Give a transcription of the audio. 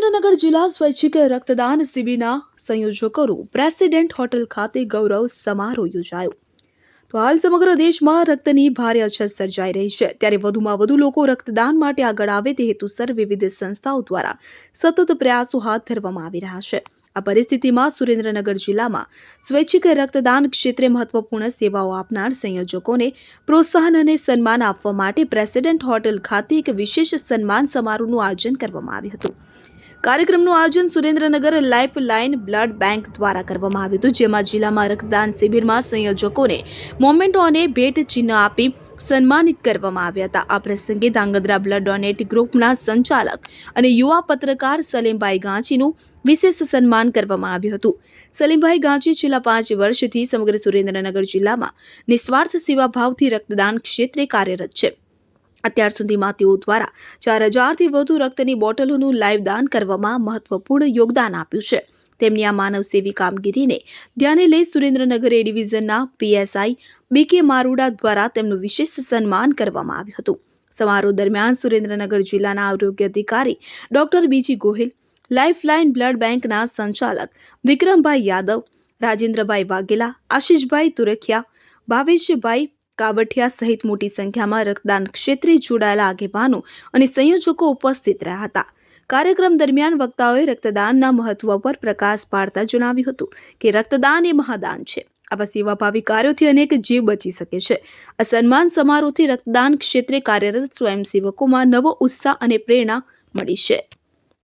સુરેન્દ્રનગર જિલ્લા સ્વૈચ્છિક રક્તદાન શિબિરના સંયોજકોનું પ્રેસિડેન્ટ હોટલ ખાતે ગૌરવ સમારોહ યોજાયો। તો હાલ સમગ્ર દેશમાં રક્તની ભારે અછત સર્જાઈ રહી છે, ત્યારે વધુમાં વધુ લોકો રક્તદાન માટે આગળ આવે તે હેતુસર વિવિધ સંસ્થાઓ દ્વારા સતત પ્રયાસો હાથ ધરવામાં આવી રહ્યા છે। આ પરિસ્થિતિમાં સુરેન્દ્રનગર જિલ્લામાં સ્વૈચ્છિક રક્તદાન ક્ષેત્રે મહત્વપૂર્ણ સેવાઓ આપનાર સંયોજકોને પ્રોત્સાહન અને સન્માન આપવા માટે પ્રેસિડેન્ટ હોટલ ખાતે એક વિશેષ સન્માન સમારોહનું આયોજન કરવામાં આવ્યું હતું। કાર્યક્રમનું આયોજન સુરેન્દ્રનગર લાઇફલાઇન બ્લડ બેંક દ્વારા કરવામાં આવ્યું હતું, જેમાં જિલ્લામાં રક્તદાન શિબિરમાં સંયોજકોને મોમેન્ટો અને ભેટ ચિહ્ન આપી સન્માનિત કરવામાં આવ્યા હતા। આ પ્રસંગે ધાંગધ્રા બ્લડ ડોનેટ ગ્રુપના સંચાલક અને યુવા પત્રકાર સલીમભાઈ ગાંચીનું વિશેષ સન્માન કરવામાં આવ્યું હતું। સલીમભાઈ ગાંચી છેલ્લા 5 વર્ષથી સમગ્ર સુરેન્દ્રનગર જિલ્લામાં નિસ્વાર્થ સેવાભાવથી રક્તદાન ક્ષેત્રે કાર્યરત છે। અત્યાર સુધીમાં તેઓ દ્વારા 4000થી વધુ રક્તની બોટલોનું લાઈવ દાન કરવામાં મહત્વપૂર્ણ યોગદાન આપ્યું છે। તેમની આ માનવસેવી કામગીરીને ધ્યાને લઈ સુરેન્દ્રનગર એ ડિવિઝનના પીએસઆઈ બીકે મારુડા દ્વારા તેમનું વિશેષ સન્માન કરવામાં આવ્યું હતું। સમારોહ દરમિયાન સુરેન્દ્રનગર જિલ્લાના આરોગ્ય અધિકારી ડોક્ટર બીજી ગોહિલ, લાઇફલાઇન બ્લડ બેંકના સંચાલક વિક્રમભાઈ યાદવ, રાજેન્દ્રભાઈ વાઘેલા, આશીષભાઈ તુરખિયા, ભાવેશભાઈ કાબઠિયા સહિત મોટી સંખ્યામાં રક્તદાન ક્ષેત્રે જોડાયેલા આગેવાનો અને સંયોજકો ઉપસ્થિત રહ્યા હતા। કાર્યક્રમ દરમિયાન વક્તાઓએ રક્તદાનના મહત્વ પર પ્રકાશ પાડતા જણાવ્યું હતું કે રક્તદાન એ મહાદાન છે। આવા સેવાભાવી કાર્યોથી અનેક જીવ બચી શકે છે। આ સન્માન સમારોહથી રક્તદાન ક્ષેત્રે કાર્યરત સ્વયંસેવકોમાં નવો ઉત્સાહ અને પ્રેરણા મળી છે।